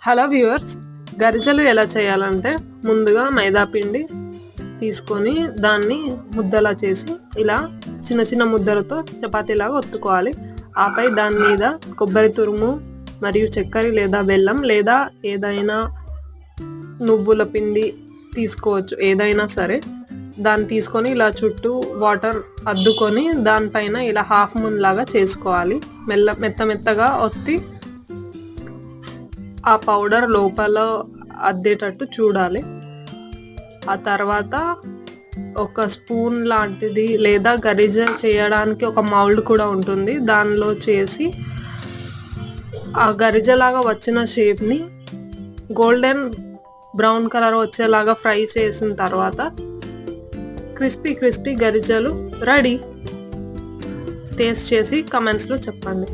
Hello viewers, గరిజలు ఎలా చేయాలంటే ముందుగా మైదా పిండి తీసుకొని దాన్ని ముద్దలా చేసి ఇలా చిన్న చిన్న ముద్దలతో చపాతీలాగా ఒత్తుకోవాలి. ఆపై దాని మీద కొబ్బరి తురుము మరియు చక్కెర లేదా బెల్లం లేదా ఏదైనా నువ్వుల పిండి తీసుకోవచ్చు, ఏదైనా సరే. దాన్ని తీసుకొని ఇలా చుట్టూ వాటర్ అద్దుకొని దానిపైన ఇలా హాఫ్ మూన్ లాగా చేసుకోవాలి. మెత్తగా ఒత్తి ఆ పౌడర్ లోపల అద్దేటట్టు చూడాలి. ఆ తర్వాత ఒక స్పూన్ లాంటిది లేదా గరిజ చేయడానికి ఒక మౌల్డ్ కూడా ఉంటుంది, దానిలో చేసి ఆ గరిజలాగా వచ్చిన షేప్ని గోల్డెన్ బ్రౌన్ కలర్ వచ్చేలాగా ఫ్రై చేసిన తర్వాత క్రిస్పీ గరిజలు రెడీ. టేస్ట్ చేసి కమెంట్స్లో చెప్పండి.